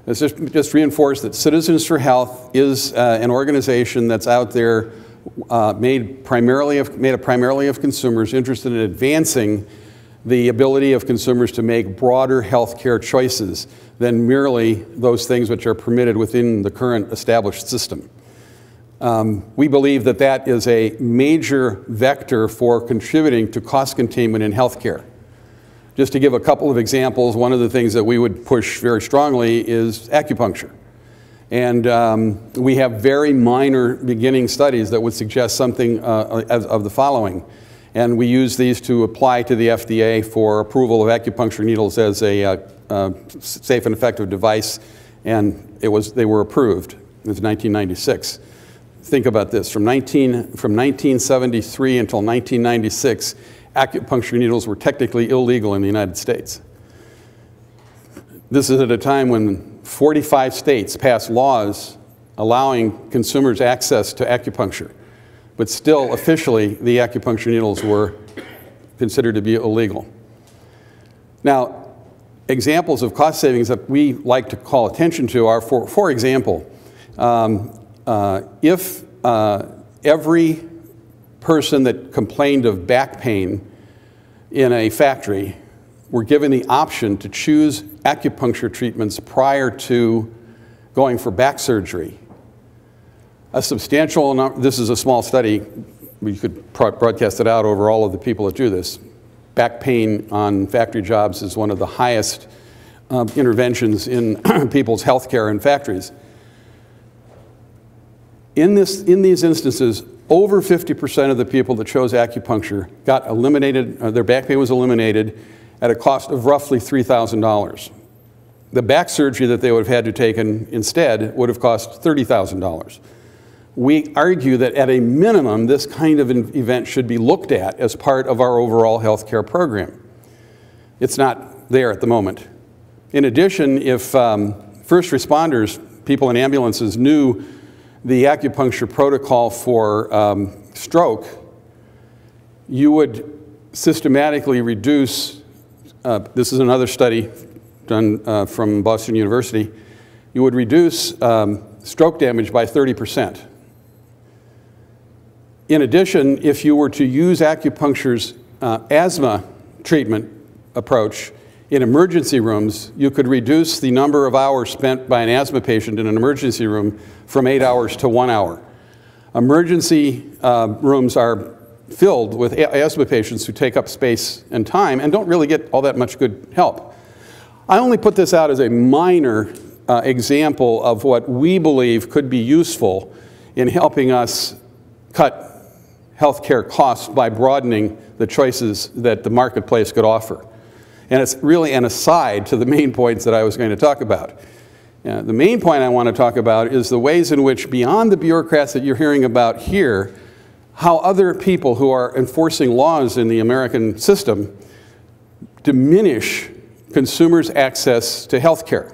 Let's just reinforce that Citizens for Health is an organization that's out there made primarily of consumers interested in advancing the ability of consumers to make broader health care choices than merely those things which are permitted within the current established system. We believe that that is a major vector for contributing to cost containment in healthcare. Just to give a couple of examples, one of the things that we would push very strongly is acupuncture. And we have very minor beginning studies that would suggest something of the following. And we use these to apply to the FDA for approval of acupuncture needles as a safe and effective device, and they were approved. It was 1996. Think about this, from 1973 until 1996, acupuncture needles were technically illegal in the United States. This is at a time when 45 states passed laws allowing consumers access to acupuncture, but still officially the acupuncture needles were considered to be illegal. Now, examples of cost savings that we like to call attention to are, for example, if every person that complained of back pain in a factory were given the option to choose acupuncture treatments prior to going for back surgery, a substantial number, this is a small study, we could broadcast it out over all of the people that do this. Back pain on factory jobs is one of the highest interventions in people's health care in factories. In these instances, over 50% of the people that chose acupuncture got eliminated, their back pain was eliminated at a cost of roughly $3,000. The back surgery that they would have had to take instead would have cost $30,000. We argue that at a minimum, this kind of an event should be looked at as part of our overall health care program. It's not there at the moment. In addition, if first responders, people in ambulances, knew the acupuncture protocol for stroke, you would systematically reduce, this is another study done from Boston University, you would reduce stroke damage by 30%. In addition, if you were to use acupuncture's asthma treatment approach in emergency rooms, you could reduce the number of hours spent by an asthma patient in an emergency room from 8 hours to 1 hour. Emergency rooms are filled with asthma patients who take up space and time and don't really get all that much good help. I only put this out as a minor example of what we believe could be useful in helping us cut healthcare costs by broadening the choices that the marketplace could offer. And it's really an aside to the main points that I was going to talk about. The main point I want to talk about is the ways in which, beyond the bureaucrats that you're hearing about here, how other people who are enforcing laws in the American system diminish consumers' access to health care.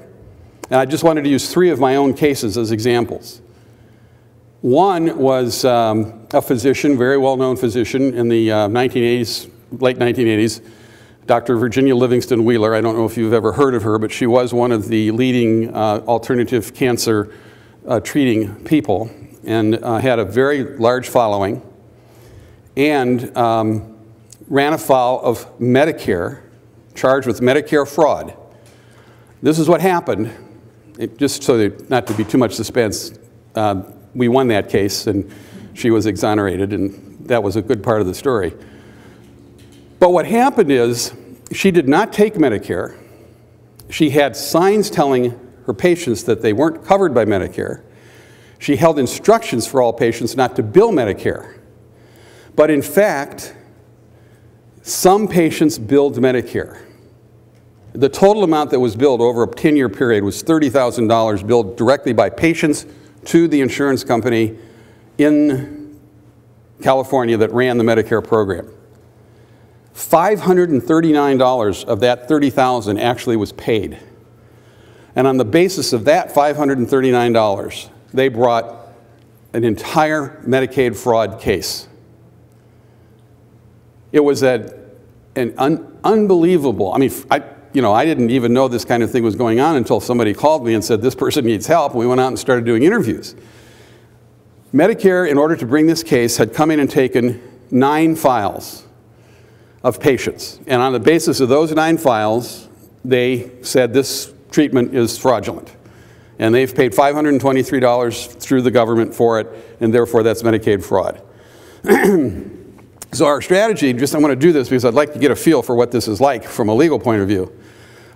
And I just wanted to use 3 of my own cases as examples. One was a physician, very well-known physician in the 1980s, late 1980s, Dr. Virginia Livingston Wheeler. I don't know if you've ever heard of her, but she was one of the leading alternative cancer treating people and had a very large following and ran afoul of Medicare, charged with Medicare fraud. This is what happened. Just so that, not to be too much suspense, we won that case and she was exonerated, and that was a good part of the story. But what happened is she did not take Medicare. She had signs telling her patients that they weren't covered by Medicare. She held instructions for all patients not to bill Medicare. But in fact, some patients billed Medicare. The total amount that was billed over a 10-year period was $30,000 billed directly by patients to the insurance company in California that ran the Medicare program. $539 of that $30,000 actually was paid. And on the basis of that $539, they brought an entire Medicaid fraud case. It was an unbelievable, I mean, you know, I didn't even know this kind of thing was going on until somebody called me and said, this person needs help. And we went out and started doing interviews. Medicare, in order to bring this case, had come in and taken 9 files of patients. And on the basis of those 9 files, they said this treatment is fraudulent. And they've paid $523 through the government for it, and therefore that's Medicaid fraud. So our strategy, I want to do this because I'd like to get a feel for what this is like from a legal point of view.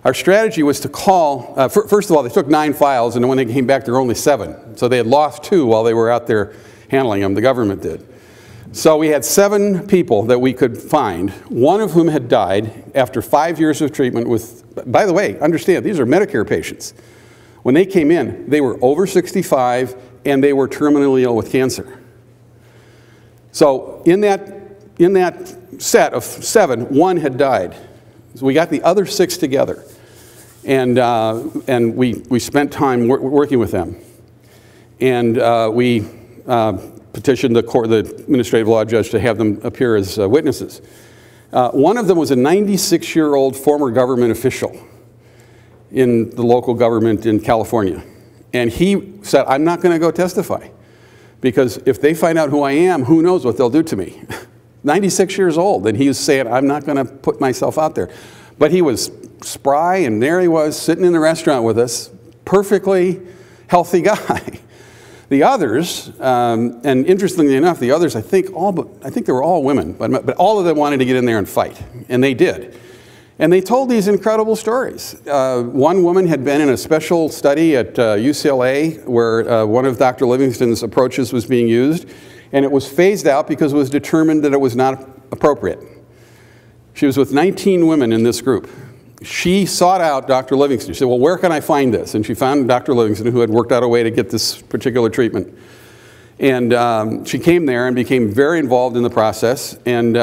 Our strategy was to call, first of all, they took 9 files, and when they came back, there were only 7. So they had lost 2 while they were out there handling them, the government did. So we had 7 people that we could find, one of whom had died after 5 years of treatment with, by the way, understand, these are Medicare patients. When they came in, they were over 65 and they were terminally ill with cancer. So in that set of 7, 1 had died. So we got the other 6 together, and we spent time working with them. And we petitioned the administrative law judge to have them appear as witnesses. One of them was a 96-year-old former government official in the local government in California. And he said, I'm not going to go testify, because if they find out who I am, who knows what they'll do to me. 96 years old, and he was saying, I'm not going to put myself out there. But he was spry, and there he was sitting in the restaurant with us, perfectly healthy guy. The others, and interestingly enough, the others, I think they were all women, but all of them wanted to get in there and fight, and they did. And they told these incredible stories. One woman had been in a special study at UCLA where one of Dr. Livingston's approaches was being used, and it was phased out because it was determined that it was not appropriate. She was with 19 women in this group. She sought out Dr. Livingston. She said, well, where can I find this? And she found Dr. Livingston, who had worked out a way to get this particular treatment. And she came there and became very involved in the process and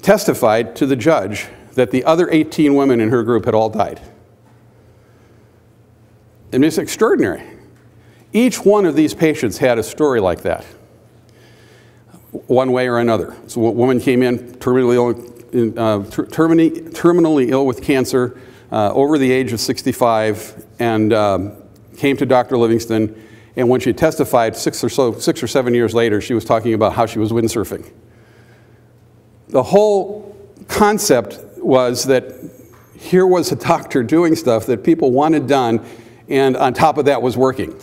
testified to the judge that the other 18 women in her group had all died. And it's extraordinary. Each one of these patients had a story like that, one way or another. So a woman came in terminally ill with cancer, over the age of 65, and came to Dr. Livingston. And when she testified 6 or 7 years later, she was talking about how she was windsurfing. The whole concept was that here was a doctor doing stuff that people wanted done, and on top of that was working.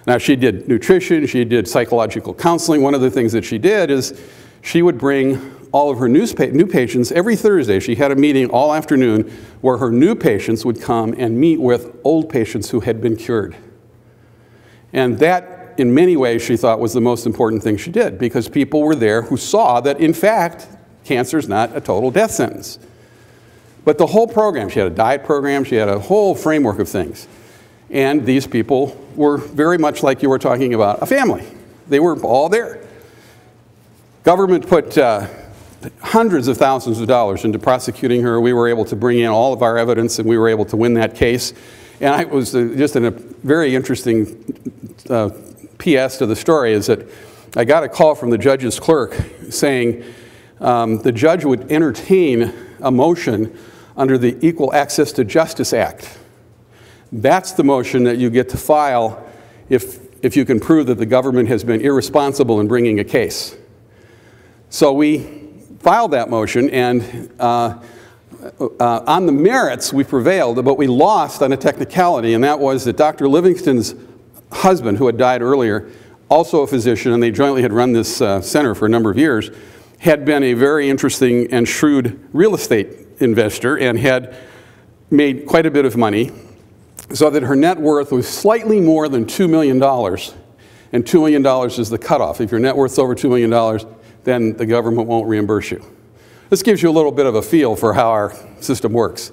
Now, she did nutrition, she did psychological counseling. One of the things that she did is she would bring all of her new patients every Thursday. She had a meeting all afternoon where her new patients would come and meet with old patients who had been cured. And that, in many ways, she thought was the most important thing she did, because people were there who saw that, in fact, cancer is not a total death sentence. But the whole program, she had a diet program, she had a whole framework of things. And these people were very much like you were talking about, a family. They were all there. Government put hundreds of thousands of dollars into prosecuting her. We were able to bring in all of our evidence, and we were able to win that case. And it was just a very interesting PS to the story is that I got a call from the judge's clerk saying the judge would entertain a motion under the Equal Access to Justice Act. That's the motion that you get to file if you can prove that the government has been irresponsible in bringing a case. So we filed that motion, and on the merits we prevailed, but we lost on a technicality, and that was that Dr. Livingston's husband, who had died earlier, also a physician, and they jointly had run this center for a number of years, had been a very interesting and shrewd real estate investor and had made quite a bit of money, so that her net worth was slightly more than $2 million, and $2 million is the cutoff. If your net worth's over $2 million, then the government won't reimburse you. This gives you a little bit of a feel for how our system works.